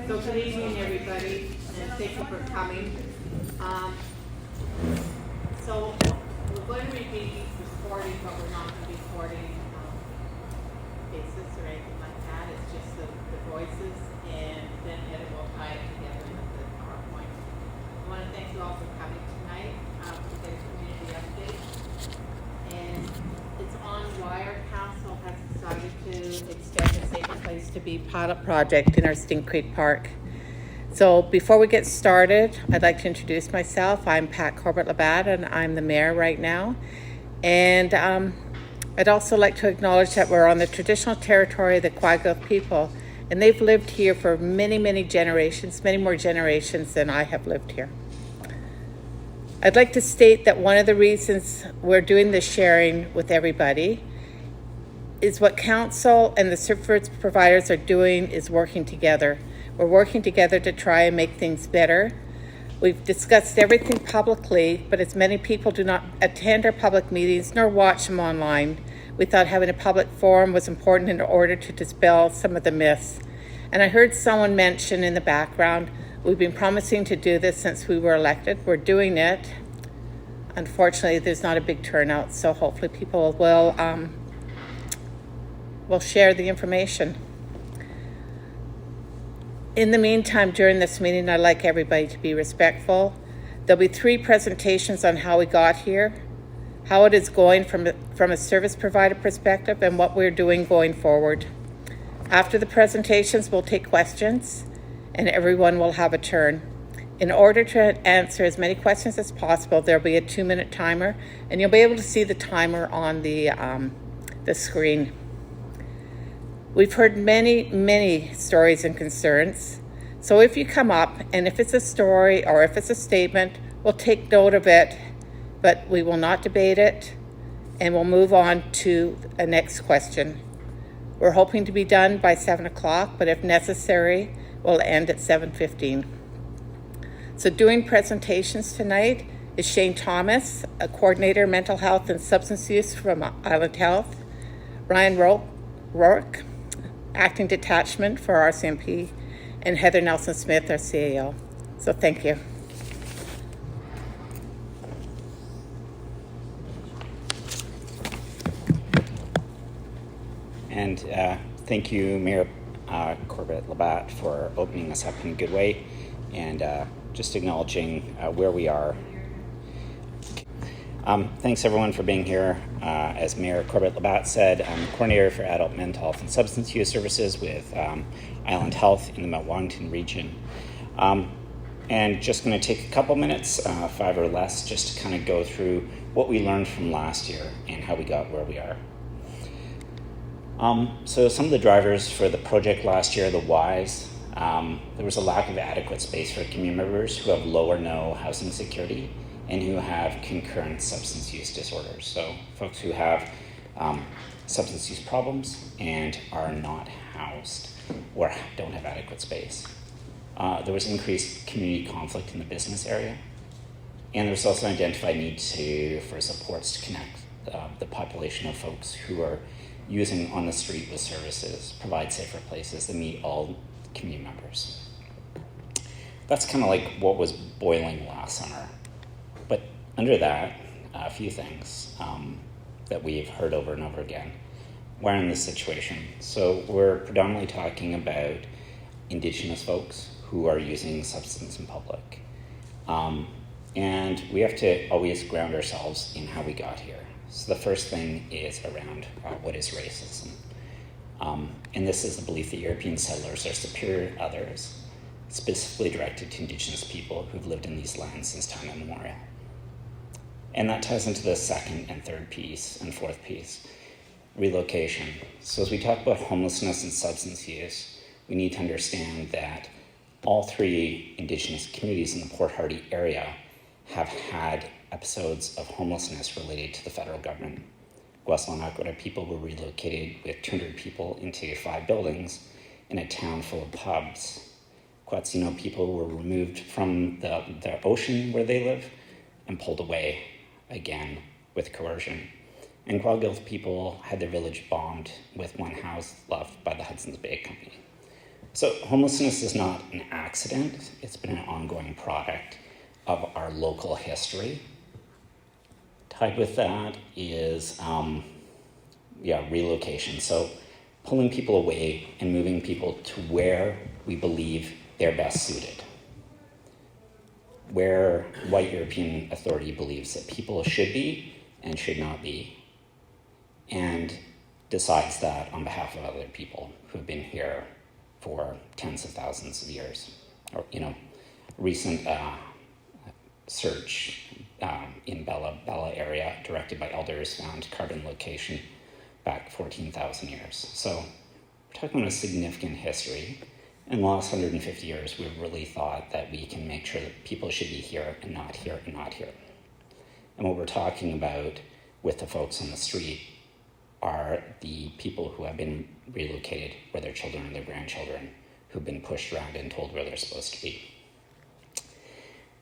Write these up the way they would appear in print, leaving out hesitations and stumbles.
So good evening, everybody, and thank you for coming. So we're going to be recording, but we're not going to be recording faces or anything like that. It's just the voices, and then Heather will tie it together with the PowerPoint. I want to thank you all for coming tonight to get a community update. And it's on why our council has decided to extend the Safe Place to Be pilot project in our Stink Creek Park. So before we get started, I'd like to introduce myself. I'm Pat Corbett-Labatt, and I'm the mayor right now. And I'd also like to acknowledge that we're on the traditional territory of the Quagga people, and they've lived here for many, many generations, many more generations than I have lived here. I'd like to state that one of the reasons we're doing this sharing with everybody is what council and the service providers are doing is working together. We're working together to try and make things better. We've discussed everything publicly, but as many people do not attend our public meetings nor watch them online, we thought having a public forum was important in order to dispel some of the myths. And I heard someone mention in the background, we've been promising to do this since we were elected. We're doing it. Unfortunately, there's not a big turnout, so hopefully people will share the information. In the meantime, during this meeting, I'd like everybody to be respectful. There'll be 3 presentations on how we got here, how it is going from a service provider perspective, and what we're doing going forward. After the presentations, we'll take questions, and everyone will have a turn. In order to answer as many questions as possible, there'll be a 2-minute timer, and you'll be able to see the timer on the screen. We've heard many, many stories and concerns. So if you come up, and if it's a story or if it's a statement, we'll take note of it, but we will not debate it, and we'll move on to a next question. We're hoping to be done by 7 o'clock, but if necessary, we'll end at 7:15. So doing presentations tonight is Shane Thomas, a coordinator, mental health and substance use from Island Health, Ryan Rourke, acting detachment for RCMP, and Heather Nelson-Smith, our CAO. So thank you. And thank you, Mayor Corbett-Labatt, for opening us up in a good way and just acknowledging where we are. Thanks everyone for being here. As Mayor Corbett-Labatt said, I'm the coordinator for adult mental health and substance use services with Island Health in the Mount Wellington region. And just going to take a couple minutes, 5 or less, just to kind of go through what we learned from last year and how we got where we are. So some of the drivers for the project last year, the whys, there was a lack of adequate space for community members who have low or no housing security and who have concurrent substance use disorders. So folks who have substance use problems and are not housed or don't have adequate space. There was increased community conflict in the business area. And there's also an identified need for supports to connect the population of folks who are using on the street with services, provide safer places that meet all community members. That's kind of like what was boiling last summer. But under that, a few things that we've heard over and over again. We're in this situation. So we're predominantly talking about Indigenous folks who are using substance in public. And we have to always ground ourselves in how we got here. So the first thing is around what is racism. And this is the belief that European settlers are superior to others, specifically directed to Indigenous people who've lived in these lands since time immemorial. And that ties into the second and third piece and fourth piece, relocation. So as we talk about homelessness and substance use, we need to understand that all 3 Indigenous communities in the Port Hardy area have had episodes of homelessness related to the federal government. Guaslo and Akwata people were relocated with 200 people into 5 buildings in a town full of pubs. Quatsino people were removed from the ocean where they live and pulled away again with coercion. And Kwagga people had their village bombed with 1 house left by the Hudson's Bay Company. So homelessness is not an accident. It's been an ongoing product of our local history. Tied with that is, relocation. So pulling people away and moving people to where we believe they're best suited. Where white European authority believes that people should be and should not be, and decides that on behalf of other people who have been here for tens of thousands of years. Or, recent search in Bella area, directed by elders, found carbon location back 14,000 years. So we're talking about a significant history. In the last 150 years, we've really thought that we can make sure that people should be here and not here and not here. And what we're talking about with the folks on the street are the people who have been relocated, or their children or their grandchildren, who've been pushed around and told where they're supposed to be.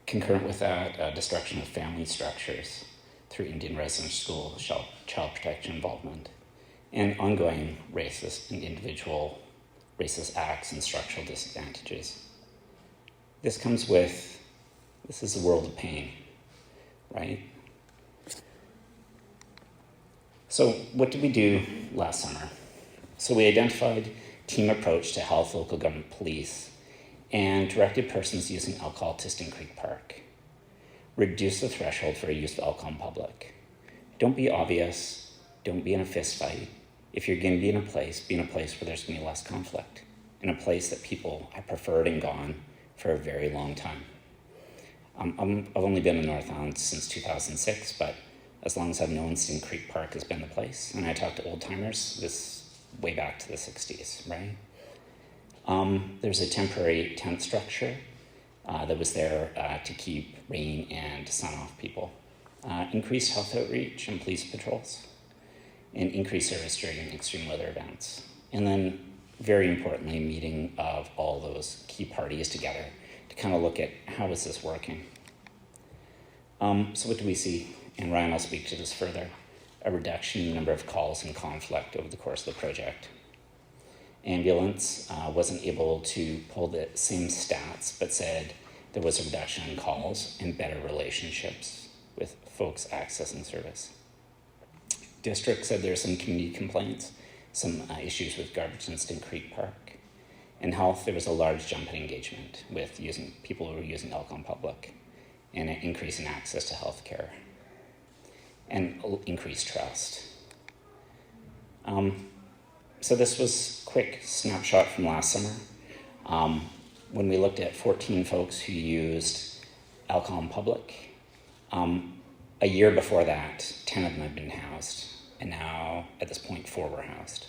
Concurrent with that, destruction of family structures through Indian residence school, child protection involvement, and ongoing racist and individual racist acts and structural disadvantages. This is a world of pain, right? So what did we do last summer? So we identified team approach to health, local government, police, and directed persons using alcohol to Sting Creek Park. Reduce the threshold for use of alcohol in public. Don't be obvious. Don't be in a fist fight. If you're going to be in a place where there's going to be less conflict, in a place that people have preferred and gone for a very long time. I've only been in North Island since 2006, but as long as I've known, Sting Creek Park has been the place. And I talk to old timers, this way back to the 60s, right? There's a temporary tent structure that was there to keep rain and sun off people. Increased health outreach and police patrols, and increased service during extreme weather events. And then, very importantly, meeting of all those key parties together to kind of look at how is this working. So what do we see? And Ryan will speak to this further. A reduction in the number of calls and conflict over the course of the project. Ambulance wasn't able to pull the same stats, but said there was a reduction in calls and better relationships with folks accessing service. District said there are some community complaints, some issues with garbage in Sting Creek Park. In health, there was a large jump in engagement with people who were using alcohol in public, and an increase in access to health care, and increased trust. So this was a quick snapshot from last summer. When we looked at 14 folks who used alcohol in public, a year before that, 10 of them had been housed, and now, at this point, 4 were housed.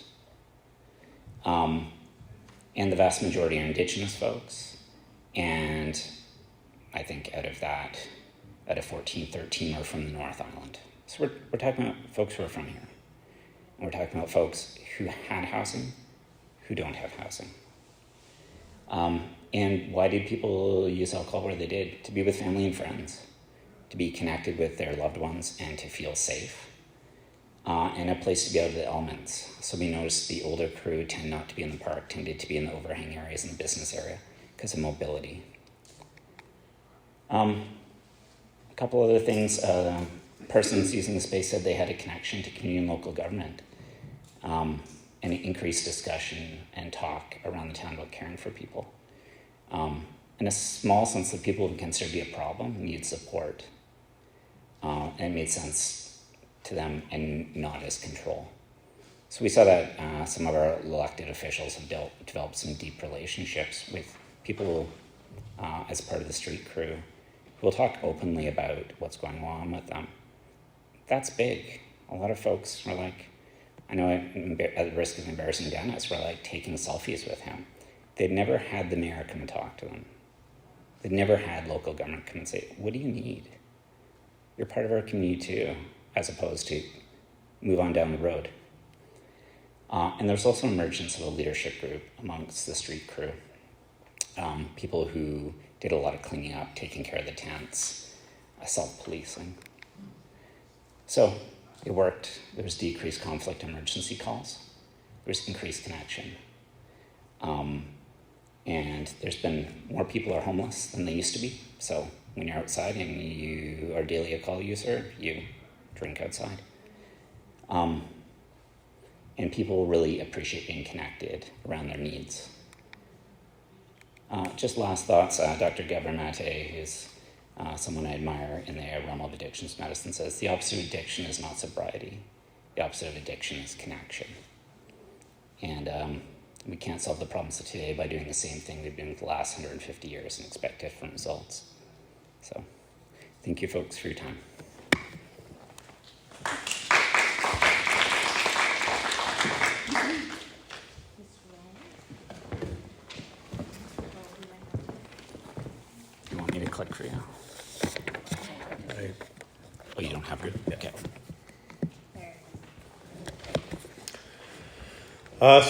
And the vast majority are Indigenous folks, and I think out of 14, 13 are from the North Island. So we're talking about folks who are from here. And we're talking about folks who had housing, who don't have housing. And why did people use alcohol where they did? To be with family and friends, to be connected with their loved ones, and to feel safe. And a place to be out of the elements. So we noticed the older crew tend not to be in the park, tended to be in the overhang areas in the business area because of mobility. A couple other things. Persons using the space said they had a connection to community and local government, and an increased discussion and talk around the town about caring for people. In a small sense, that people who consider to be a problem need support, and it made sense to them and not as control. So we saw that some of our elected officials have developed some deep relationships with people as part of the street crew who will talk openly about what's going on with them. That's big. A lot of folks were like, I know at the risk of embarrassing Dennis, were like taking selfies with him. They'd never had the mayor come and talk to them. They'd never had local government come and say, what do you need? You're part of our community too, as opposed to move on down the road. And there's also emergence of a leadership group amongst the street crew. People who did a lot of cleaning up, taking care of the tents, self-policing. So it worked. There was decreased conflict emergency calls. There was increased connection. And there's been more people are homeless than they used to be. So when you're outside and you are daily alcohol user, you drink outside. And people really appreciate being connected around their needs. Just last thoughts, Dr. Gabor Mate, who's someone I admire in the realm of addictions medicine, says the opposite of addiction is not sobriety. The opposite of addiction is connection. And we can't solve the problems of today by doing the same thing we've been for the last 150 years and expect different results. So thank you folks for your time. You want me to click for you? Oh, you don't have your? Okay.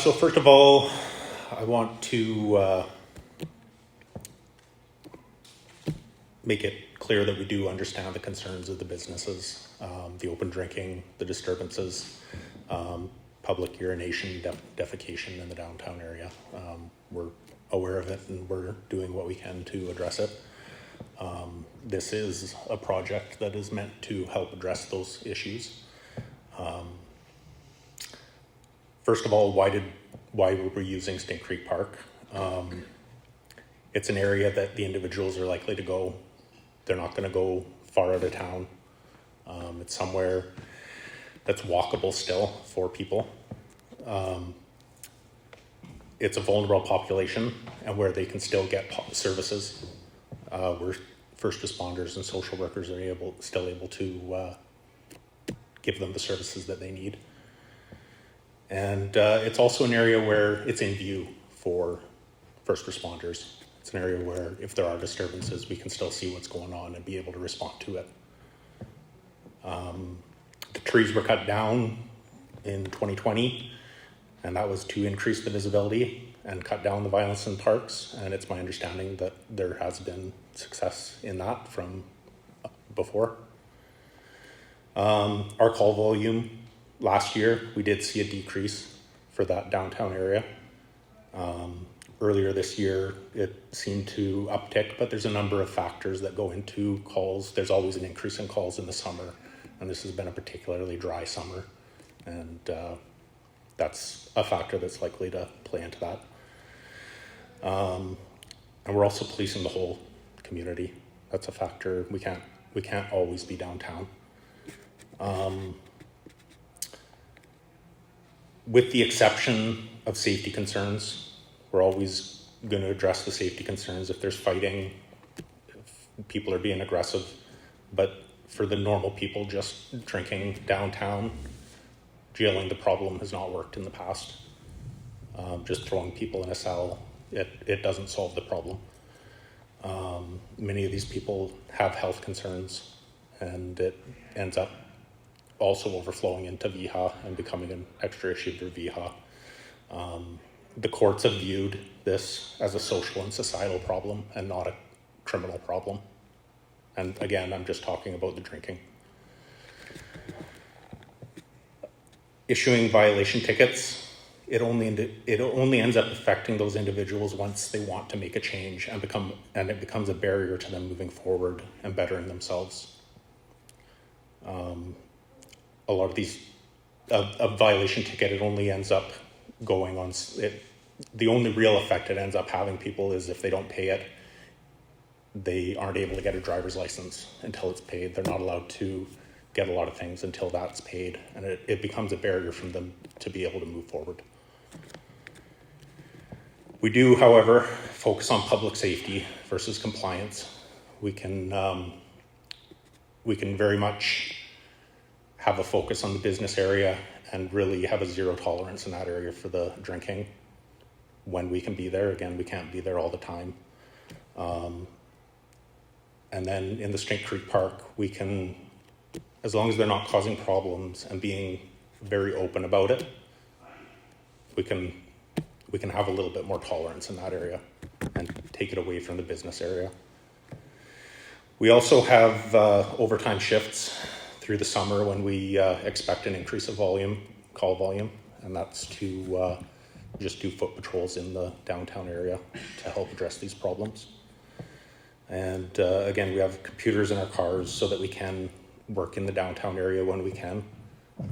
So first of all, I want to make it clear that we do understand the concerns of the businesses, the open drinking, the disturbances, public urination, defecation in the downtown area. We're aware of it and we're doing what we can to address it. This is a project that is meant to help address those issues. First of all, why were we using Stink Creek Park? It's an area that the individuals are likely to go. They're not going to go far out of town. It's somewhere that's walkable still for people. It's a vulnerable population and where they can still get services. Where first responders and social workers are still able to give them the services that they need. And it's also an area where it's in view for first responders. It's an area where if there are disturbances, we can still see what's going on and be able to respond to it. The trees were cut down in 2020, and that was to increase the visibility and cut down the violence in parks. And it's my understanding that there has been success in that from before. Our call volume last year, we did see a decrease for that downtown area. Earlier this year, it seemed to uptick, but there's a number of factors that go into calls. There's always an increase in calls in the summer, and this has been a particularly dry summer. And that's a factor that's likely to play into that. And we're also policing the whole community. That's a factor. We can't always be downtown. With the exception of safety concerns, we're always going to address the safety concerns if there's fighting, if people are being aggressive. But for the normal people just drinking downtown, jailing the problem has not worked in the past. Just throwing people in a cell, it doesn't solve the problem. Many of these people have health concerns, and it ends up also overflowing into VIHA and becoming an extra issue for VIHA. The courts have viewed this as a social and societal problem and not a criminal problem. And again, I'm just talking about the drinking. Issuing violation tickets, it only ends up affecting those individuals once they want to make a change and it becomes a barrier to them moving forward and bettering themselves. A lot of these, a violation ticket, it only ends up going on, the only real effect it ends up having people is if they don't pay it, they aren't able to get a driver's license until it's paid. They're not allowed to get a lot of things until that's paid, and it becomes a barrier for them to be able to move forward. We do, however, focus on public safety versus compliance. We can very much have a focus on the business area and really have a zero tolerance in that area for the drinking when we can be there. Again, we can't be there all the time. And then in the Stink Creek Park, we can, as long as they're not causing problems and being very open about it, we can have a little bit more tolerance in that area and take it away from the business area. We also have overtime shifts through the summer when we expect an increase of call volume, and that's to just do foot patrols in the downtown area to help address these problems. And again, we have computers in our cars so that we can work in the downtown area when we can.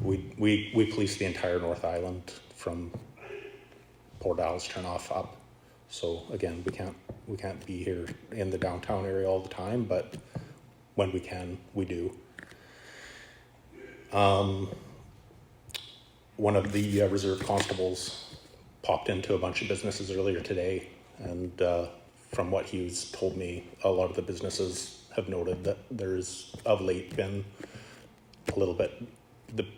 We police the entire North Island from Port Al's turnoff up. So again, we can't be here in the downtown area all the time, but when we can, we do. One of the reserve constables popped into a bunch of businesses earlier today, and from what he's told me, a lot of the businesses have noted that there's of late been a little bit,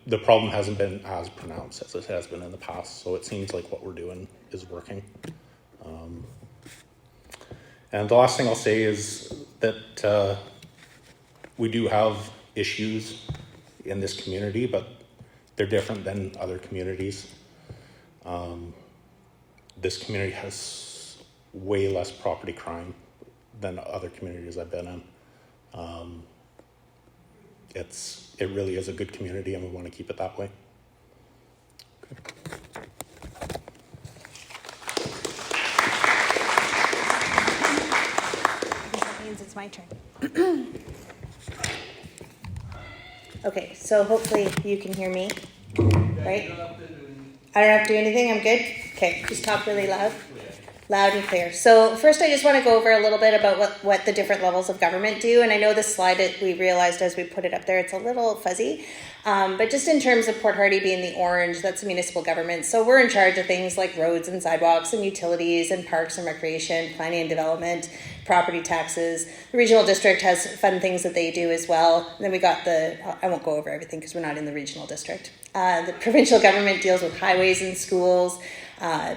the problem hasn't been as pronounced as it has been in the past, so it seems like what we're doing is working. And the last thing I'll say is that we do have issues in this community, but they're different than other communities. This community has way less property crime than other communities I've been in. It really is a good community, and we want to keep it that way. That means it's my turn. Okay, so hopefully you can hear me, right? I don't have to do anything, I'm good? Okay, just talk really loud. Loud and clear. So first I just want to go over a little bit about what the different levels of government do. And I know this slide, we realized as we put it up there, it's a little fuzzy. But just in terms of Port Hardy being the orange, that's municipal government. So we're in charge of things like roads and sidewalks and utilities and parks and recreation, planning and development, property taxes. The regional district has fun things that they do as well. And then we got I won't go over everything because we're not in the regional district. The provincial government deals with highways and schools,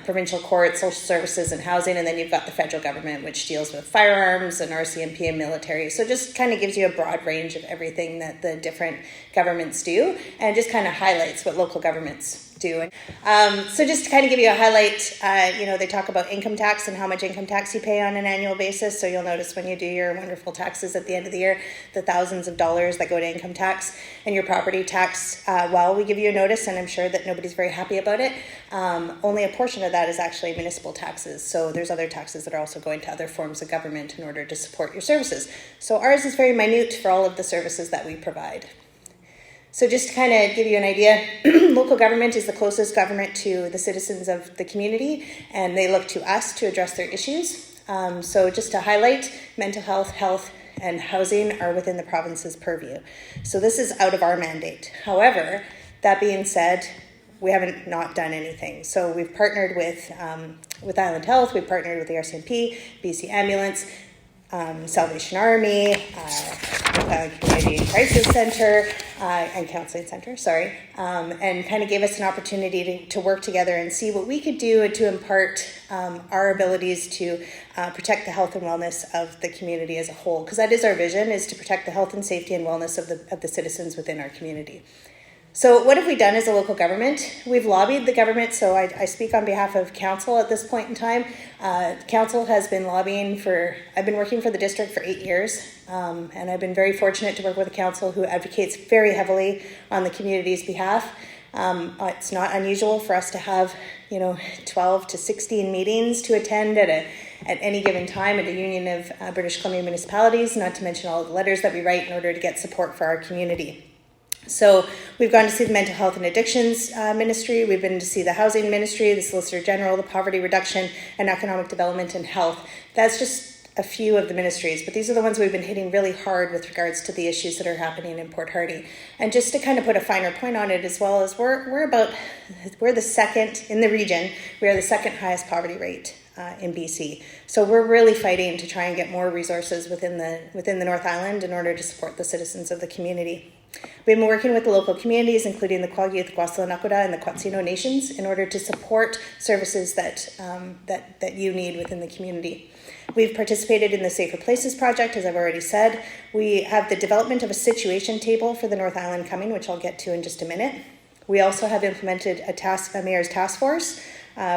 provincial courts, social services and housing, and then you've got the federal government, which deals with firearms and RCMP and military. So just kind of gives you a broad range of everything that the different governments do, and just kind of highlights what local governments do. So just to kind of give you a highlight, they talk about income tax and how much income tax you pay on an annual basis. So you'll notice when you do your wonderful taxes at the end of the year, the thousands of dollars that go to income tax and your property tax. While we give you a notice, and I'm sure that nobody's very happy about it, only a portion of that is actually municipal taxes. So there's other taxes that are also going to other forms of government in order to support your services. So ours is very minute for all of the services that we provide. So just to kind of give you an idea, local government is the closest government to the citizens of the community, and they look to us to address their issues. So just to highlight, mental health, and housing are within the province's purview. So this is out of our mandate. However, that being said, we haven't not done anything. So we've partnered with Island Health, we've partnered with the RCMP, BC Ambulance, Salvation Army, Community Crisis Center, and Counseling Center, and kind of gave us an opportunity to work together and see what we could do to impart our abilities to protect the health and wellness of the community as a whole, because that is our vision, is to protect the health and safety and wellness of the citizens within our community. So what have we done as a local government? We've lobbied the government, so I speak on behalf of council at this point in time. Council has been lobbying I've been working for the district for 8 years, and I've been very fortunate to work with a council who advocates very heavily on the community's behalf. It's not unusual for us to have 12 to 16 meetings to attend at any given time at a union of British Columbia municipalities, not to mention all the letters that we write in order to get support for our community. So we've gone to see the Mental Health and Addictions Ministry, we've been to see the Housing Ministry, the Solicitor General, the Poverty Reduction and Economic Development and Health. That's just a few of the ministries, but these are the ones we've been hitting really hard with regards to the issues that are happening in Port Hardy. And just to kind of put a finer point on it as well, as we're the second in the region, we are the second highest poverty rate in BC. So we're really fighting to try and get more resources within the North Island in order to support the citizens of the community. We've been working with the local communities, including the Kwagyu, the Kwasala-Nakoda, and the Quatsino Nations, in order to support services that you need within the community. We've participated in the Safer Places project, as I've already said. We have the development of a situation table for the North Island coming, which I'll get to in just a minute. We also have implemented a mayor's task force,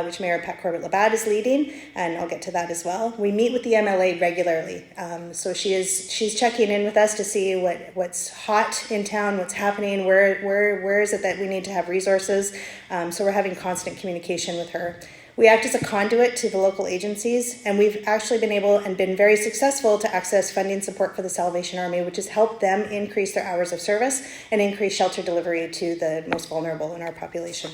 which Mayor Pat Corbett-Labatt is leading, and I'll get to that as well. We meet with the MLA regularly, so she's checking in with us to see what's hot in town, what's happening, where is it that we need to have resources. So we're having constant communication with her. We act as a conduit to the local agencies, and we've actually been able and been very successful to access funding support for the Salvation Army, which has helped them increase their hours of service and increase shelter delivery to the most vulnerable in our population.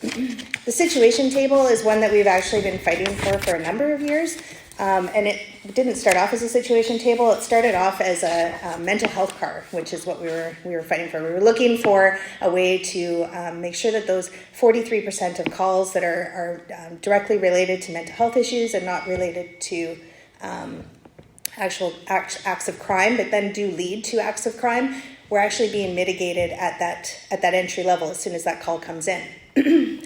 The situation table is one that we've actually been fighting for a number of years. And it didn't start off as a situation table. It started off as a mental health car, which is what we were fighting for. We were looking for a way to make sure that those 43% of calls that are directly related to mental health issues and not related to actual acts of crime, but then do lead to acts of crime, were actually being mitigated at that entry level as soon as that call comes in.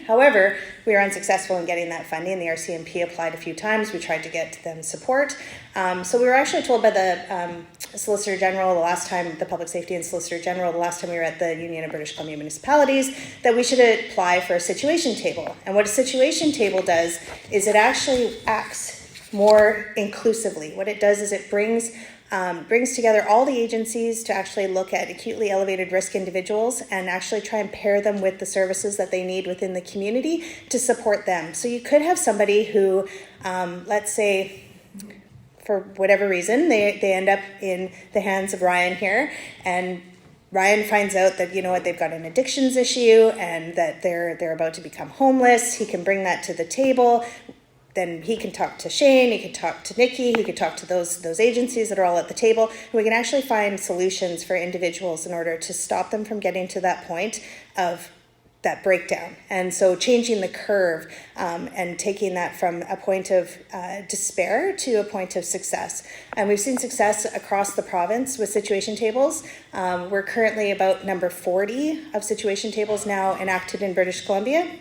However, we were unsuccessful in getting that funding. The RCMP applied a few times. We tried to get them support. So we were actually told by the Solicitor General the Public Safety and Solicitor General, the last time we were at the Union of British Columbia Municipalities, that we should apply for a situation table. And what a situation table does is it actually acts more inclusively. What it does is it brings together all the agencies to actually look at acutely elevated risk individuals and actually try and pair them with the services that they need within the community to support them. So you could have somebody who, let's say, for whatever reason, they end up in the hands of Ryan here, and Ryan finds out that, you know what, they've got an addictions issue and that they're about to become homeless. He can bring that to the table. Then he can talk to Shane, he can talk to Nikki, he can talk to those agencies that are all at the table. And we can actually find solutions for individuals in order to stop them from getting to that point of that breakdown. And so changing the curve and taking that from a point of despair to a point of success. And we've seen success across the province with situation tables. We're currently about number 40 of situation tables now enacted in British Columbia.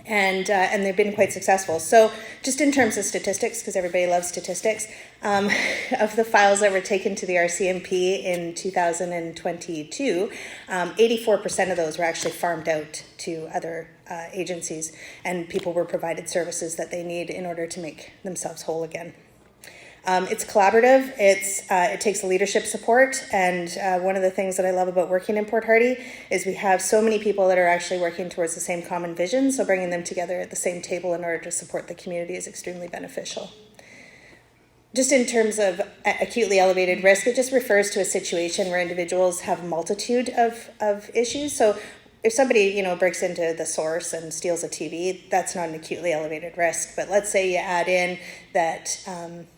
And they've been quite successful. So just in terms of statistics, because everybody loves statistics, of the files that were taken to the RCMP in 2022, 84% of those were actually farmed out to other agencies, and people were provided services that they need in order to make themselves whole again. It's collaborative, it takes leadership support, and one of the things that I love about working in Port Hardy is we have so many people that are actually working towards the same common vision, so bringing them together at the same table in order to support the community is extremely beneficial. Just in terms of acutely elevated risk, it just refers to a situation where individuals have a multitude of issues. So if somebody, breaks into the Source and steals a TV, that's not an acutely elevated risk. But let's say you add in that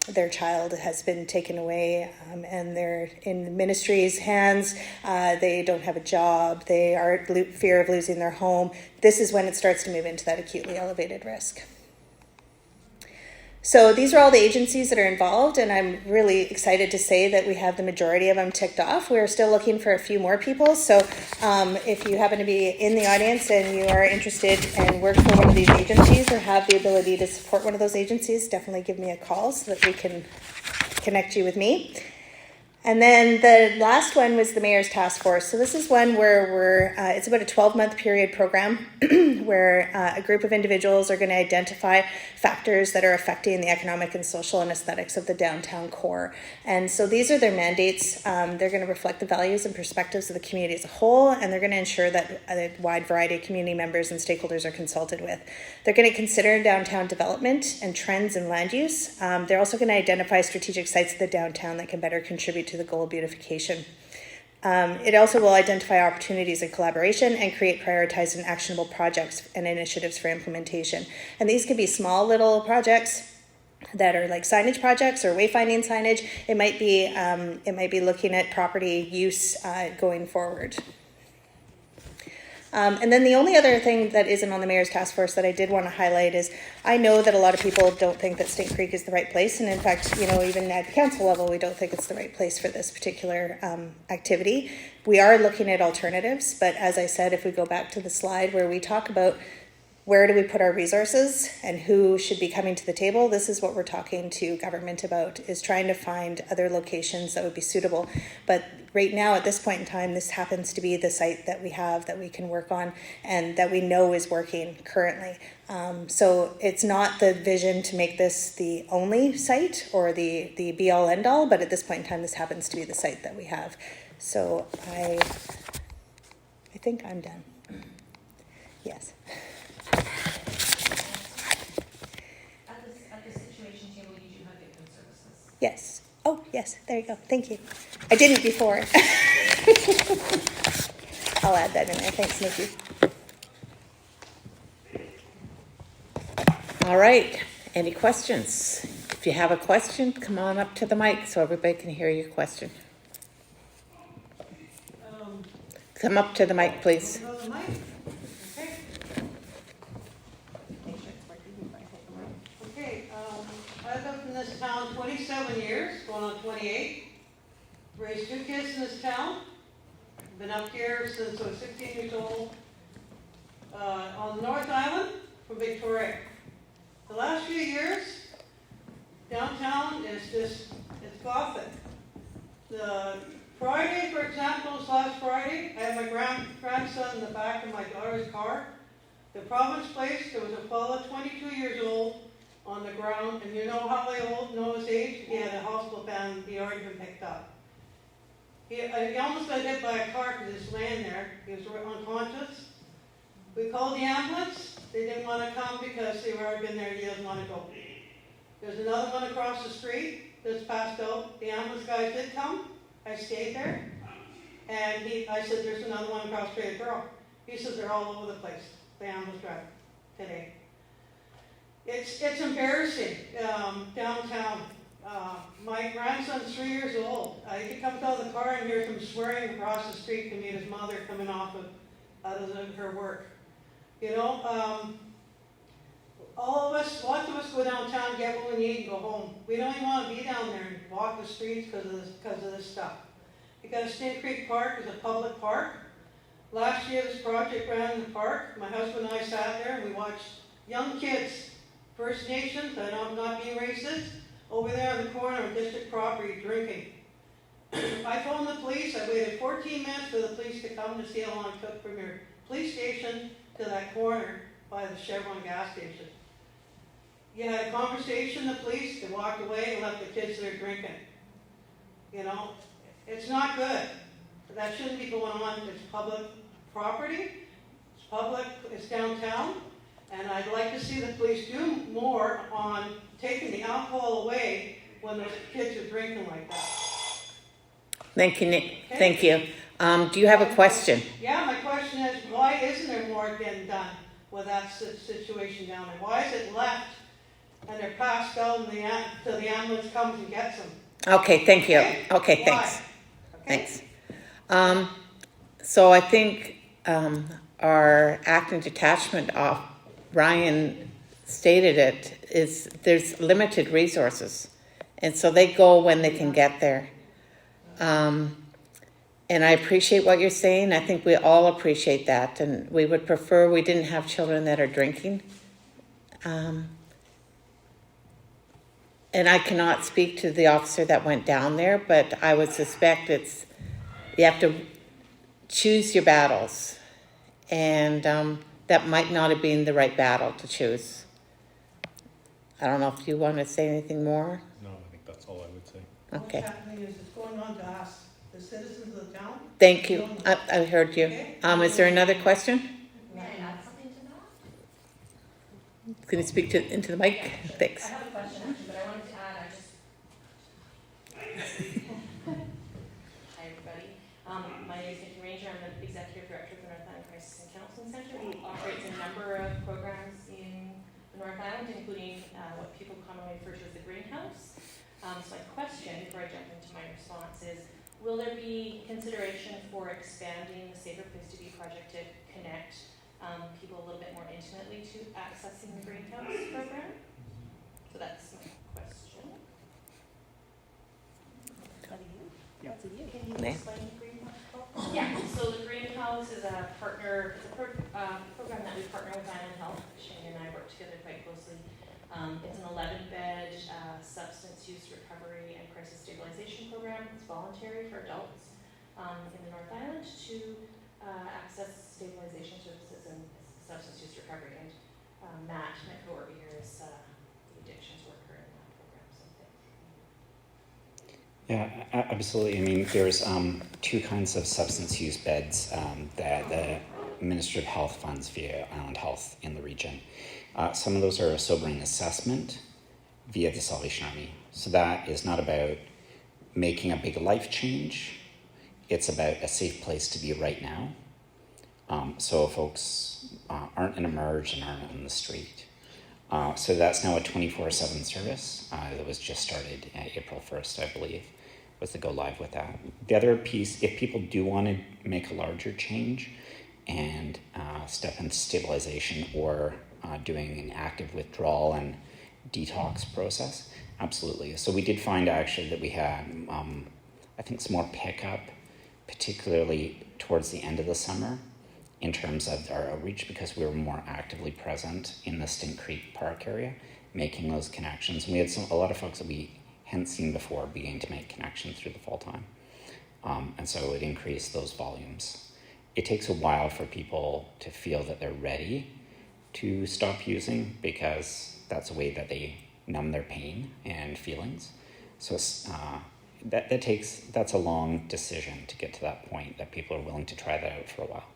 their child has been taken away and they're in the ministry's hands, they don't have a job, they are at fear of losing their home. This is when it starts to move into that acutely elevated risk. So these are all the agencies that are involved, and I'm really excited to say that we have the majority of them ticked off. We're still looking for a few more people, so if you happen to be in the audience and you are interested and work for one of these agencies or have the ability to support one of those agencies, definitely give me a call so that we can connect you with me. And then the last one was the Mayor's Task Force. So this is one where it's about a 12-month period program where a group of individuals are going to identify factors that are affecting the economic and social and aesthetics of the downtown core. And so these are their mandates. They're going to reflect the values and perspectives of the community as a whole, and they're going to ensure that a wide variety of community members and stakeholders are consulted with. They're going to consider downtown development and trends in land use. They're also going to identify strategic sites of the downtown that can better contribute to the goal of beautification. It also will identify opportunities of collaboration and create prioritized and actionable projects and initiatives for implementation. And these could be small little projects that are like signage projects or wayfinding signage. It might be looking at property use going forward. And then the only other thing that isn't on the Mayor's Task Force that I did want to highlight is I know that a lot of people don't think that Stink Creek is the right place. And in fact, even at the council level, we don't think it's the right place for this particular activity. We are looking at alternatives. But as I said, if we go back to the slide where we talk about where do we put our resources and who should be coming to the table, this is what we're talking to government about, is trying to find other locations that would be suitable. But right now, at this point in time, this happens to be the site that we have that we can work on and that we know is working currently. So it's not the vision to make this the only site or the be-all, end-all, but at this point in time, this happens to be the site that we have. So I think I'm done. Yes. Yes. Oh, yes, there you go. Thank you. I didn't before. I'll add that in there. Thanks, Nikki. All right, any questions? If you have a question, come on up to the mic so everybody can hear your question. Come up to the mic, please. Okay, I've lived in this town 27 years, going on 28. Raised 2 kids in this town. Been up here since I was 16 years old. On North Island from Victoria. The last few years, downtown is it's gothic. The Friday, for example, this last Friday, I had my grandson in the back of my daughter's car. The Province Place, there was a fellow 22 years old on the ground, and you know how they old know his age? He had a hospital bed, he already been picked up. He almost got hit by a car because he was laying there. He was unconscious. We called the ambulance. They didn't want to come because they were already been there. He doesn't want to go. There's another one across the street that's passed out. The ambulance guys did come. I stayed there. And I said, there's another one across the street, a girl. He says they're all over the place, the ambulance driver, today. It's embarrassing downtown. My grandson's 3 years old. He could come out of the car and hear him swearing across the street to meet his mother coming out of her work. You know, all of us, lots of us go downtown, get what we need, and go home. We don't even want to be down there and walk the streets because of this stuff. Because Stin Creek Park is a public park. Last year, this project ran in the park. My husband and I sat there and we watched young kids, First Nations, I'm not being racist, over there on the corner of district property drinking. I phoned the police. I waited 14 minutes for the police to come to see how long it took from your police station to that corner by the Chevron gas station. You had a conversation, the police, they walked away and left the kids there drinking. You know, it's not good. That shouldn't be going on. It's public property. It's public, it's downtown. And I'd like to see the police do more on taking the alcohol away when those kids are drinking like that. Thank you, Nick. Thank you. Do you have a question? Yeah, my question is, why isn't there more getting done with that situation down there? Why is it left and they're passed out until the ambulance comes and gets them? Okay, thank you. Okay, Why? thanks. Okay? Thanks. So I think our acting detachment off, Ryan stated it, is there's limited resources. And so they go when they can get there. And I appreciate what you're saying. I think we all appreciate that. And we would prefer we didn't have children that are drinking. And I cannot speak to the officer that went down there, but I would suspect you have to choose your battles. And that might not have been the right battle to choose. I don't know if you want to say anything more. No, I think that's all I would say. Okay. What's happening is it's going on to us, the citizens of the town. Thank you. I heard you. Is there another question? Can I add something to that? Can you speak into the mic? Yeah, sure. Thanks. I have a question actually, but I wanted to add, Hi everybody. My name is Nikki Ranger. I'm the Executive Director of the North Island Crisis and Counseling Center, who operates a number of programs in the North Island, including what people commonly refer to as the greenhouse. So my question, before I jump into my response, is will there be consideration for expanding the Safer Place to Be project to connect people a little bit more intimately to accessing the greenhouse program? So that's my question. Can you explain the greenhouse program? Yeah, so the greenhouse is a program that we partner with Island Health. Shane and I work together quite closely. It's an 11-bed substance use recovery and crisis stabilization program. It's voluntary for adults in the North Island to access stabilization services and substance use recovery. And Matt McGorby here is the addictions worker in that program. So thanks. Yeah, absolutely. I mean, there's 2 kinds of substance use beds that the Ministry of Health funds via Island Health in the region. Some of those are a sobering assessment, via the Salvation Army. So that is not about making a big life change. It's about a safe place to be right now. So folks aren't in a merge and aren't on the street. So that's now a 24/7 service that was just started April 1st, I believe, was to go live with that. The other piece, if people do want to make a larger change and step into stabilization or doing an active withdrawal and detox process, absolutely. So we did find actually that we had, I think, some more pickup, particularly towards the end of the summer, in terms of our outreach, because we were more actively present in the Stink Creek Park area, making those connections. And we had a lot of folks that we hadn't seen before beginning to make connections through the fall time. And so it increased those volumes. It takes a while for people to feel that they're ready to stop using, because that's a way that they numb their pain and feelings. So that's a long decision to get to that point that people are willing to try that out for a while.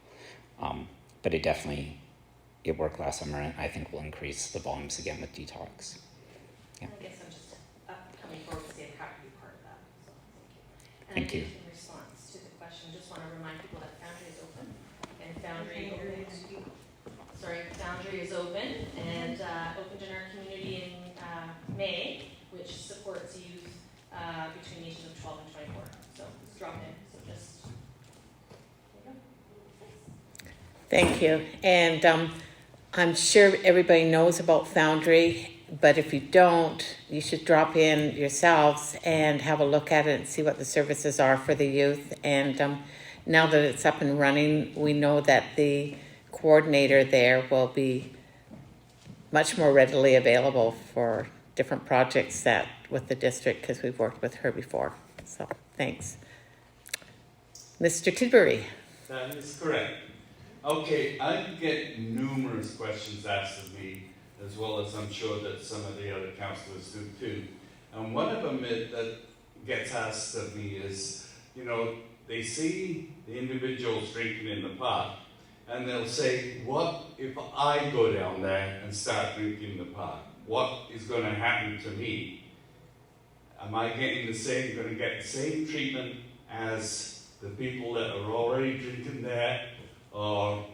But it worked last summer, and I think will increase the volumes again with detox. Yeah. I guess I'm just coming forward to say I'm happy to be part of that. So Thank you. In response to the question, just want to remind people that Foundry is open, and Foundry is open and opened in our community in May, which supports youth between the ages of 12 and 24. So it's dropped in. So just there you go. Thank you. And I'm sure everybody knows about Foundry, but if you don't, you should drop in yourselves and have a look at it and see what the services are for the youth. And now that it's up and running, we know that the coordinator there will be much more readily available for different projects that with the district, because we've worked with her before. So thanks. Mr. Tidbury. That is correct. Okay, I get numerous questions asked of me, as well as I'm sure that some of the other councillors do too. And one of them that gets asked of me is, they see the individuals drinking in the park, and they'll say, what if I go down there and start drinking in the park? What is going to happen to me? Am I going to get the same treatment as the people that are already drinking there? Or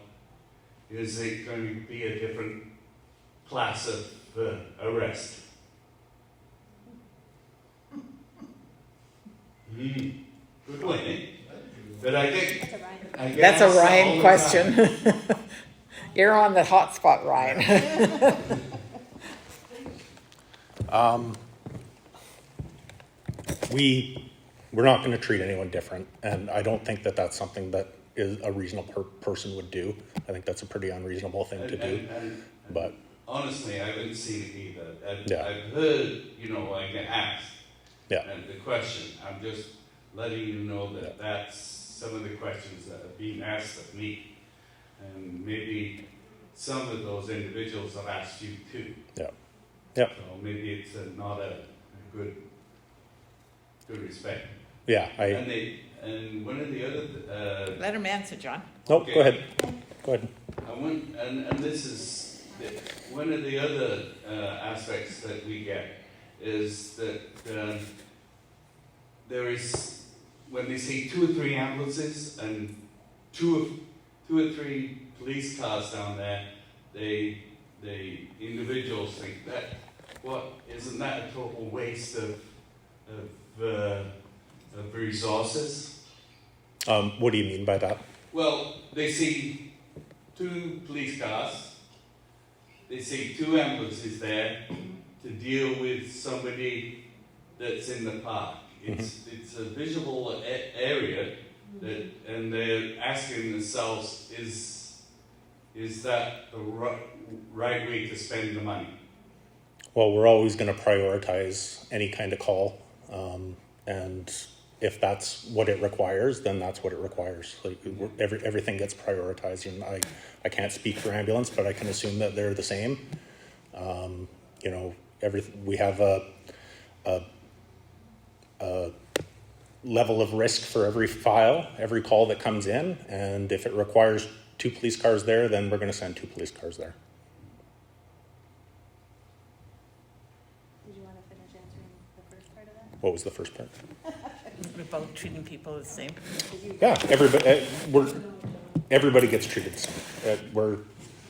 is it going to be a different class of arrest? Good one, eh? But I get That's a asked that all Ryan the question. You're on the hot spot, Ryan. We're not going to treat anyone different, and I don't think that that's something that is a reasonable person would do. I think that's a pretty unreasonable thing to do. But honestly, I haven't seen it either. Yeah. I've heard, I get asked. Yeah. And the question, I'm just letting you know that that's some of the questions that are being asked of me. And maybe some of those individuals have asked you too. Yeah. Yeah. So maybe it's not a good respect. Yeah. And one of the other... Let him answer, John. No, Okay. go ahead. Go ahead. And this is one of the other aspects that we get is that there is, when they see 2 or 3 ambulances and two or three police cars down there, the individuals think that, isn't that a total waste of resources? What do you mean by that? Well, they see 2 police cars, they see 2 ambulances there to deal with somebody that's in the park. It's a visual area that, and they're asking themselves, is that the right way to spend the money? Well, we're always going to prioritize any kind of call, and if that's what it requires, then that's what it requires. Like everything gets prioritized, and I can't speak for ambulance, but I can assume that they're the same. We have a level of risk for every file, every call that comes in, and if it requires 2 police cars there, then we're going to send 2 police cars there. Did you want What was the first part? About treating people the same. Yeah, everybody gets treated the same. We're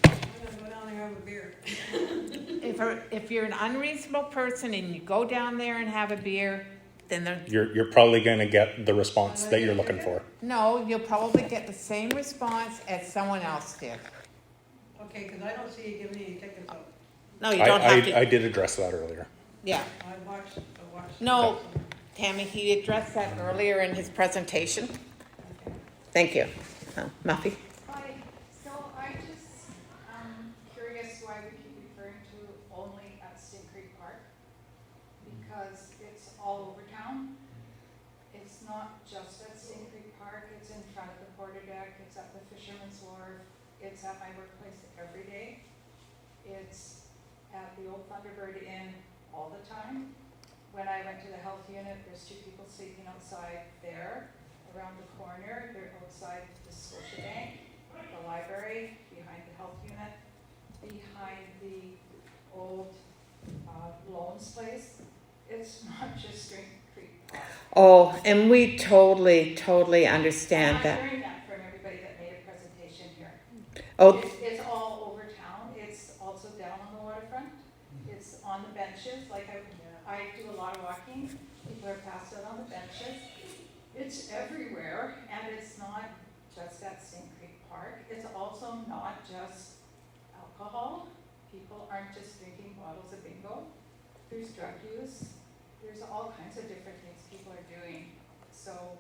I'm gonna go down there and have a beer. If you're an unreasonable person and you go down there and have a beer, then you're probably going to get the response that you're looking for. no, you'll probably get the same response as someone else did. Okay, cause I don't see you giving any tickets out. No, you don't have to. I did address that earlier. Yeah. I watched. No, Tammy, he addressed that earlier in his presentation. Thank you. Muffy? Hi, so I'm just curious why we keep referring to only at Sting Creek Park, because it's all over town. It's not just at Sting Creek Park, it's in front of the quarterdeck, it's at the Fisherman's Wharf, it's at my workplace every day. It's at the old Thunderbird Inn all the time. When I went to the health unit, there's 2 people sleeping outside there. Around the corner, they're outside the Scotiabank, the library, behind the health unit, behind the old Loans place. It's not just Sting Creek Park. Oh, and we totally understand I'm that. hearing that from everybody that made a presentation here. Oh, It's all over town. It's also down on the waterfront. It's on the benches, like I do a lot of walking. People are passed out on the benches. It's everywhere, and it's not just at Sting Creek Park. It's also not just alcohol. People aren't just drinking bottles of bingo. There's drug use. There's all kinds of different things people are doing. So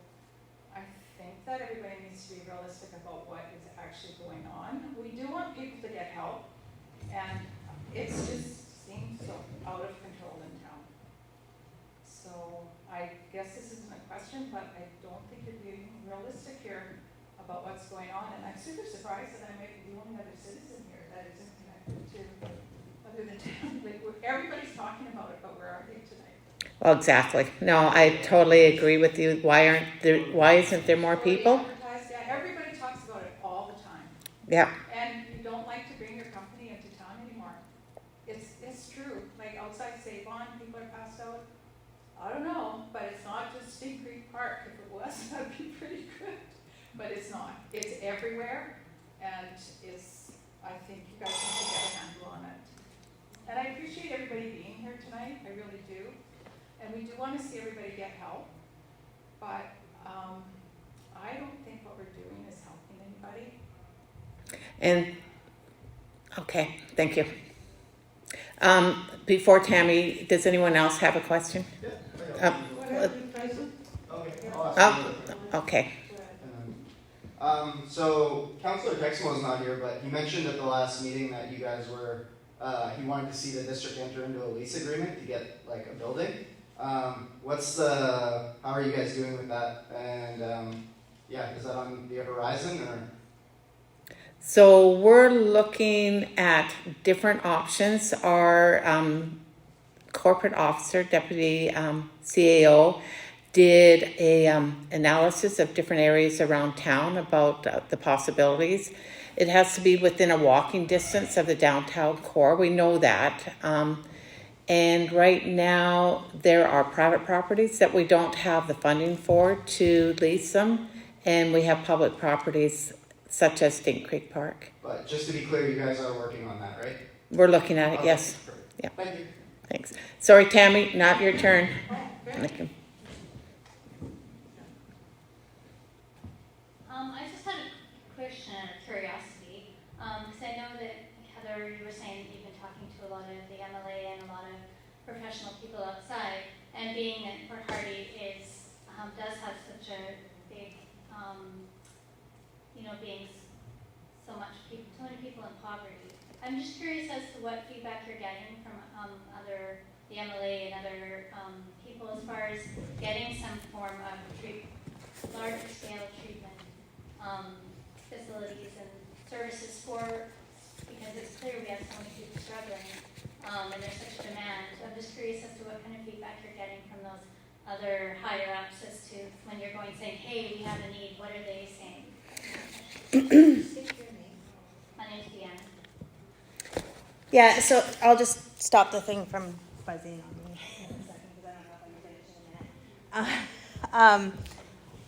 I think that everybody needs to be realistic about what is actually going on. We do want people to get help, and it just seems so out of control in town. So I guess this isn't a question, but I don't think you're being realistic here about what's going on. And I'm super surprised that I may be the only other citizen here that isn't connected to other than town. Like, everybody's talking about it, but where are they tonight? well, exactly. No, I totally agree with you. Why isn't there more people? Yeah, everybody talks about it all the time. Yeah. And you don't like to bring your company into town anymore. It's true. Like outside Savon, people are passed out. I don't know, but it's not just Sting Creek Park. If it was, that'd be pretty good. But it's not. It's everywhere, and I think you guys need to get a handle on it. And I appreciate everybody being here tonight. I really do. And we do want to see everybody get help. But I don't think what we're doing is helping anybody. And, okay, thank you. Before Tammy, does anyone else have a question? What happened, Tyson? Okay, I'll ask you. Okay. So Councillor Texmo is not here, but he mentioned at the last meeting that you guys were, he wanted to see the district enter into a lease agreement to get like a building. How are you guys doing with that? And yeah, is that on the horizon or? So we're looking at different options. Our corporate officer, deputy CAO, did a analysis of different areas around town about the possibilities. It has to be within a walking distance of the downtown core. We know that. And right now there are private properties that we don't have the funding for to lease them. And we have public properties such as Sting Creek Park. But just to be clear, you guys are working on that, right? We're looking at it, Okay, yes. perfect. Yeah. Thank you. Thanks. Sorry, Tammy, not your turn. Thank you. I just had a question out of curiosity, because I know that Heather, you were saying that you've been talking to a lot of the MLA and a lot of professional people outside, and being that Port Hardy does have such a big, being so many people in poverty. I'm just curious as to what feedback you're getting from the MLA and other people as far as getting some form of larger scale treatment facilities and services because it's clear we have so many people struggling and there's such a demand. So I'm just curious as to what kind of feedback you're getting from those other higher ups as to when you're going saying, hey, we have a need, what are they saying? My name's Deanna. Yeah, so I'll just stop the thing from buzzing on me.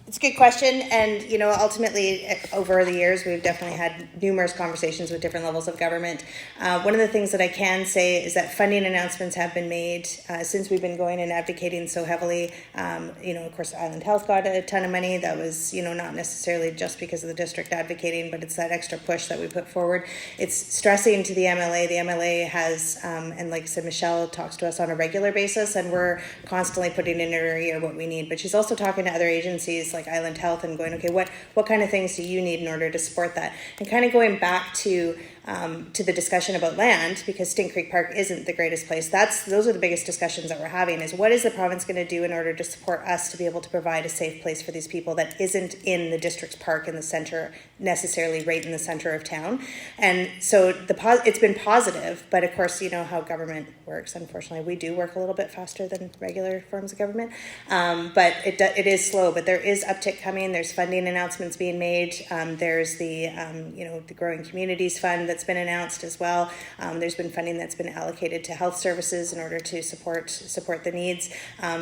It's a good question, and you know, ultimately, over the years, we've definitely had numerous conversations with different levels of government. One of the things that I can say is that funding announcements have been made since we've been going and advocating so heavily. You know, of course, Island Health got a ton of money. That was, you know, not necessarily just because of the district advocating, but it's that extra push that we put forward. It's stressing to the MLA. The MLA has, and like I said, Michelle talks to us on a regular basis, and we're constantly putting in her ear what we need. But she's also talking to other agencies like Island Health and going, okay, what kind of things do you need in order to support that? And kind of going back to the discussion about land, because Stink Creek Park isn't the greatest place. Those are the biggest discussions that we're having, is what is the province going to do in order to support us to be able to provide a safe place for these people that isn't in the district's park in the center, necessarily right in the center of town. And so it's been positive, but of course, you know how government works. Unfortunately, we do work a little bit faster than regular forms of government, but it is slow. But there is uptick coming. There's funding announcements being made. There's the the Growing Communities Fund that's been announced as well. There's been funding that's been allocated to health services in order to support the needs.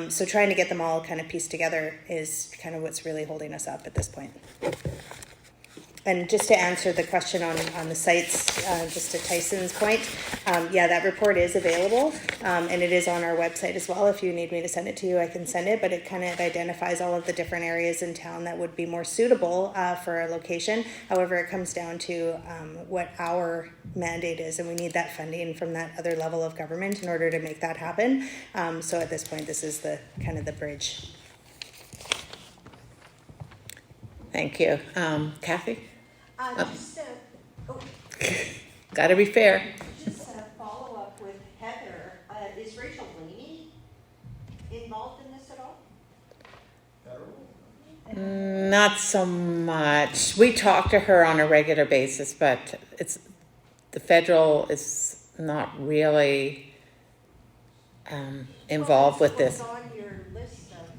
So trying to get them all kind of pieced together is kind of what's really holding us up at this point. And just to answer the question on the sites, just to Tyson's point, that report is available, and it is on our website as well. If you need me to send it to you, I can send it, but it kind of identifies all of the different areas in town that would be more suitable for a location. However, it comes down to what our mandate is, and we need that funding from that other level of government in order to make that happen. So at this point, this is the kind of the bridge. Thank you. Kathy? Just Gotta be fair. just a follow up with Heather. Is Rachel Laney involved in this at all? Not so much. We talk to her on a regular basis, but the federal is not really involved with this. What's on your list of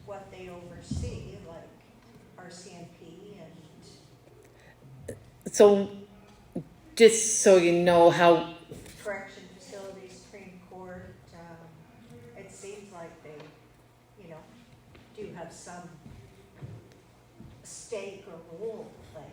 what they oversee, like RCMP and So, just so you know how, correction facilities, Supreme Court, it seems like they, do have some stake or role to play.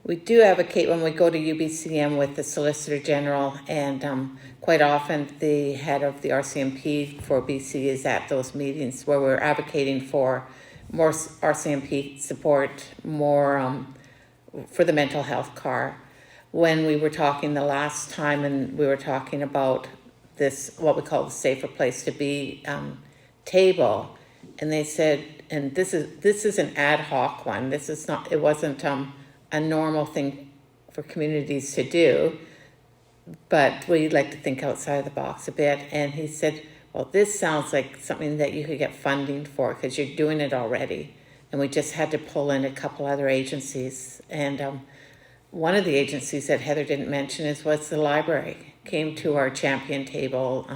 we do advocate when we go to UBCM with the Solicitor General, and quite often the head of the RCMP for BC is at those meetings where we're advocating for more RCMP support, more for the mental health car. When we were talking the last time, and we were talking about this, what we call the Safer Place to Be table, and they said, and this is an ad hoc one. This is not. It wasn't a normal thing for communities to do, but we like to think outside the box a bit. And he said, well, this sounds like something that you could get funding for because you're doing it already. And we just had to pull in a couple other agencies. And one of the agencies that Heather didn't mention was the library. Came to our champion table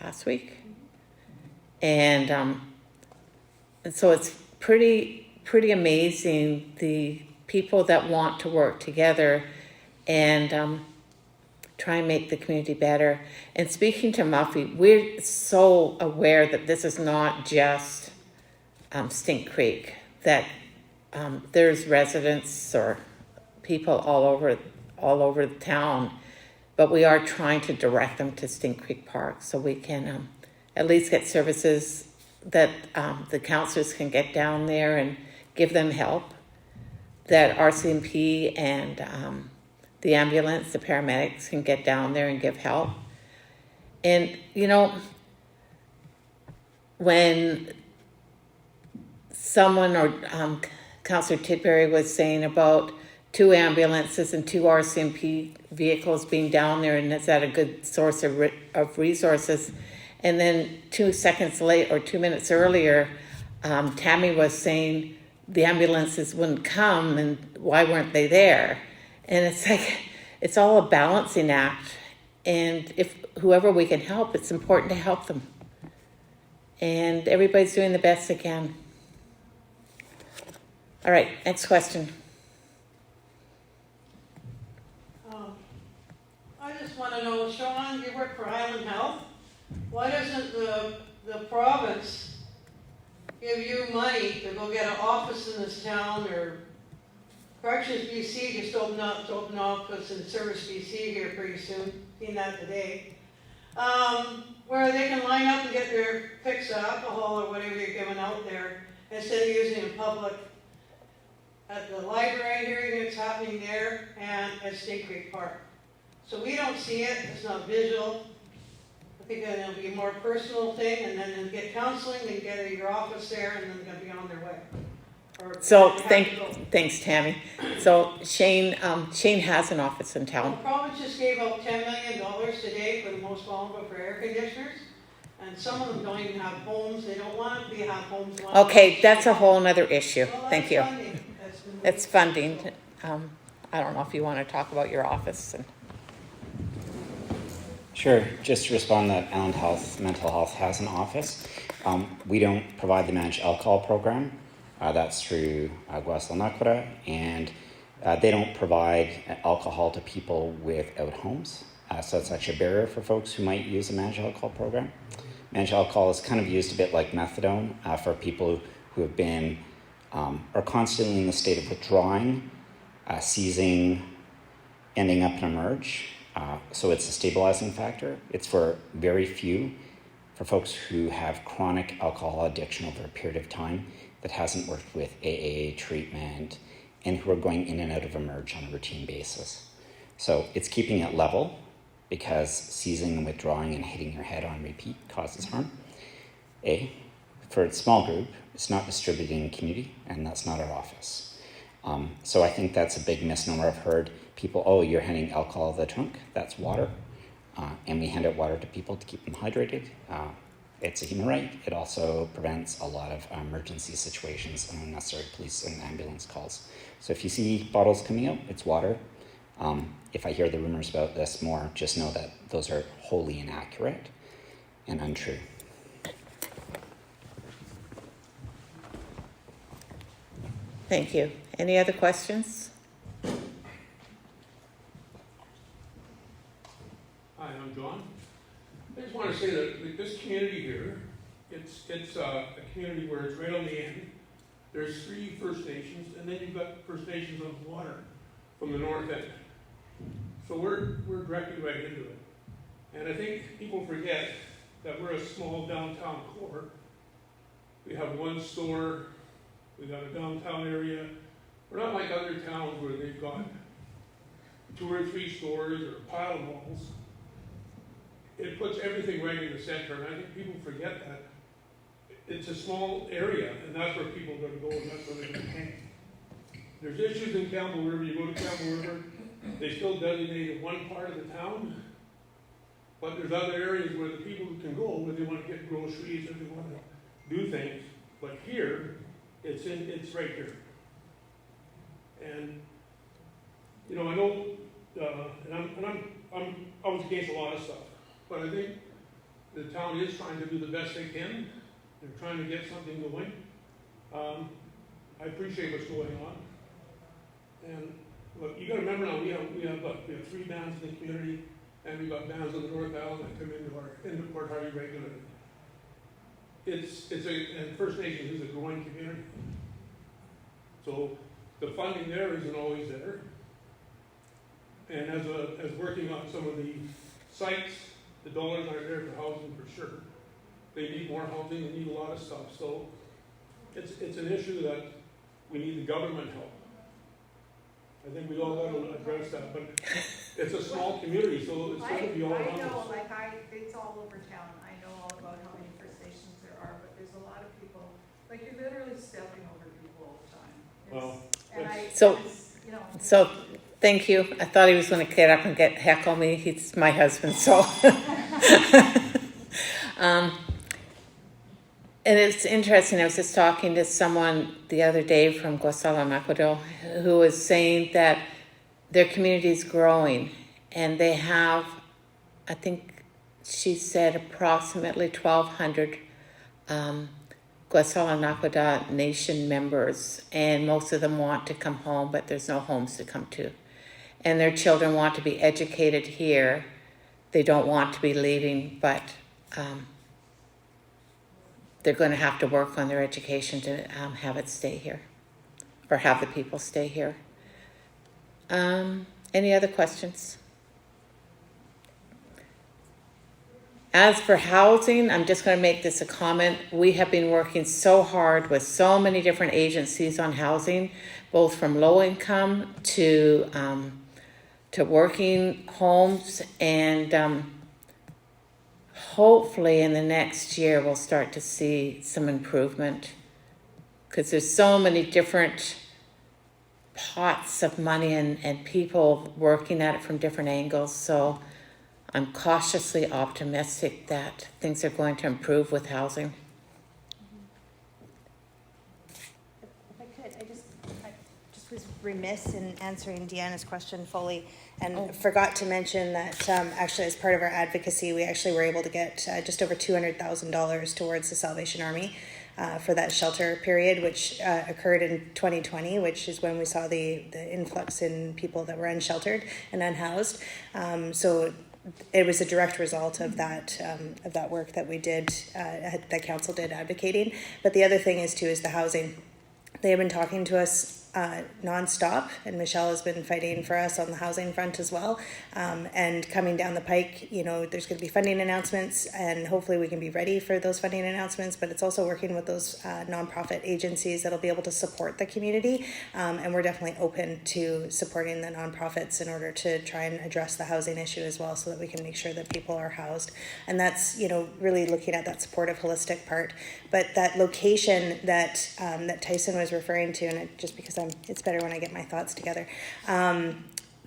last week. And so it's pretty amazing, the people that want to work together and try and make the community better. And speaking to Muffy, we're so aware that this is not just Stink Creek, that there's residents or people all over the town, but we are trying to direct them to Stink Creek Park so we can at least get services that the counselors can get down there and give them help, that RCMP and the ambulance, the paramedics can get down there and give help. And, when someone or Councillor Tidbury was saying about 2 ambulances and 2 RCMP vehicles being down there, and is that a good source of resources? And then 2 seconds late or 2 minutes earlier, Tammy was saying the ambulances wouldn't come and why weren't they there? And it's like, it's all a balancing act. And if whoever we can help, it's important to help them. And everybody's doing the best they can. All right, next question. I just want to know, Sean, you work for Highland Health. Why doesn't the province give you money to go get an office in this town, or Corrections BC just opened up to open office in Service BC here pretty soon, seen that today. Where they can line up and get their fix of alcohol or whatever you're giving out there, instead of using it in public. At the library hearing, it's happening there, and at State Creek Park. So we don't see it, it's not visual. I think that it'll be a more personal thing, and then they'll get counseling, they get at your office there, and then they'll be on their way. Or So have to go. thanks, Tammy. So Shane has an office in town. The province just gave out $10 million today for the most vulnerable for air conditioners, and some of them don't even have homes, they don't want to have homes. Okay, that's a whole nother issue. Well, Thank that's you. funding. That's been- It's funding. I don't know if you want to talk about your office. Sure. Just to respond that Allen Health Mental Health has an office. We don't provide the managed alcohol program. That's through Guaslanacra, and they don't provide alcohol to people without homes. So it's actually a barrier for folks who might use a managed alcohol program. Managed alcohol is kind of used a bit like methadone for people who have been are constantly in the state of withdrawing, seizing, ending up in a merge. So it's a stabilizing factor. It's for very few, for folks who have chronic alcohol addiction over a period of time that hasn't worked with AA treatment and who are going in and out of a merge on a routine basis. So it's keeping it level because seizing and withdrawing and hitting your head on repeat causes harm. For its small group, it's not distributed in community, and that's not our office. So I think that's a big misnomer. I've heard people, oh, you're handing alcohol to the trunk. That's water. And we hand out water to people to keep them hydrated. It's a human right. It also prevents a lot of emergency situations and unnecessary police and ambulance calls. So if you see bottles coming out, it's water. If I hear the rumors about this more, just know that those are wholly inaccurate and untrue. Thank you. Any other questions? Hi, I'm John. I just want to say that this community here, it's a community where it's right on the end. There's 3 First Nations, and then you've got First Nations on the water from the north end. So we're directly right into it. And I think people forget that we're a small downtown core. We have 1 store, we got a downtown area. We're not like other towns where they've got 2 or 3 stores or a pile of malls. It puts everything right in the center, and I think people forget that. It's a small area, and that's where people are going to go, and that's where they're going to hang. There's issues in Campbell River. You go to Campbell River, they still designate one part of the town, but there's other areas where the people can go, where they want to get groceries, or they want to do things. But here, it's right here. And you know, I know, and I was against a lot of stuff. But I think the town is trying to do the best they can. They're trying to get something going. I appreciate what's going on. And look, you got to remember now, we have 3 bands in the community, and we've got bands on the North Island that come into Port Hardy regularly. And First Nations is a growing community. So the funding there isn't always there. And as working on some of the sites, the dollars aren't there for housing for sure. They need more housing, they need a lot of stuff. So it's an issue that we need the government help. I think we all got to address that, but it's a small community, so it's going to be all around I know, us. it's all over town. I know all about how many First Nations there are, but there's a lot of people, like you're literally stepping over people all the time. Well, So thank you. I thought he was going to get up and heckle me. He's my husband, so. And it's interesting. I was just talking to someone the other day from Guasalamakado who was saying that their community is growing, and they have, I think she said, approximately 1,200 Guasalamakado Nation members, and most of them want to come home, but there's no homes to come to. And their children want to be educated here. They don't want to be leaving, but they're going to have to work on their education to have it stay here, or have the people stay here. Any other questions? As for housing, I'm just going to make this a comment. We have been working so hard with so many different agencies on housing, both from low income to working homes, and hopefully in the next year we'll start to see some improvement, because there's so many different pots of money and people working at it from different angles. So I'm cautiously optimistic that things are going to improve with housing. If I could, I just was remiss in answering Deanna's question fully, and forgot to mention that actually as part of our advocacy, we actually were able to get just over $200,000 towards the Salvation Army for that shelter period, which occurred in 2020, which is when we saw the influx in people that were unsheltered and unhoused. So it was a direct result of that work that we did, that council did advocating. But the other thing is the housing. They have been talking to us nonstop, and Michelle has been fighting for us on the housing front as well. And coming down the pike, there's going to be funding announcements, and hopefully we can be ready for those funding announcements. But it's also working with those nonprofit agencies that'll be able to support the community. And we're definitely open to supporting the nonprofits in order to try and address the housing issue as well, so that we can make sure that people are housed. And that's, really looking at that supportive, holistic part. But that location that that Tyson was referring to, and just because it's better when I get my thoughts together.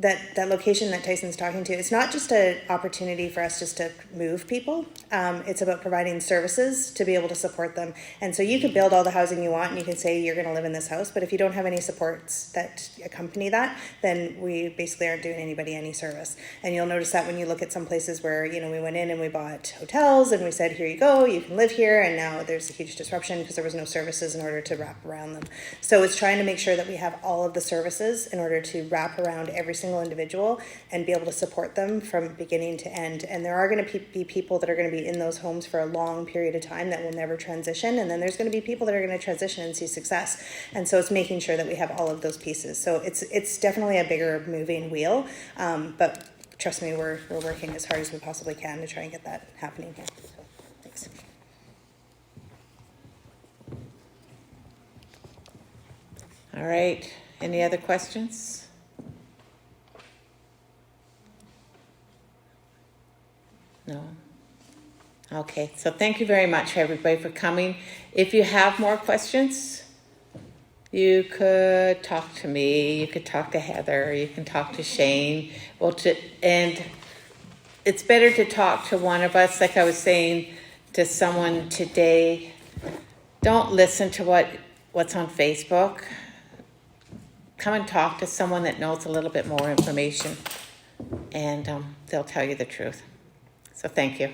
That location that Tyson's talking to, it's not just an opportunity for us just to move people. It's about providing services to be able to support them. And so you could build all the housing you want, and you can say you're going to live in this house, but if you don't have any supports that accompany that, then we basically aren't doing anybody any service. And you'll notice that when you look at some places where, we went in and we bought hotels and we said, here you go, you can live here, and now there's a huge disruption because there was no services in order to wrap around them. So it's trying to make sure that we have all of the services in order to wrap around every single individual and be able to support them from beginning to end. And there are going to be people that are going to be in those homes for a long period of time that will never transition, and then there's going to be people that are going to transition and see success. And so it's making sure that we have all of those pieces. So it's definitely a bigger moving wheel, but trust me, we're working as hard as we possibly can to try and get that happening here. So, thanks. All right, any other questions? No? Okay, so thank you very much, everybody, for coming. If you have more questions, you could talk to me, you could talk to Heather, you can talk to Shane. And it's better to talk to one of us, like I was saying to someone today. Don't listen to what's on Facebook. Come and talk to someone that knows a little bit more information, and they'll tell you the truth. So thank you.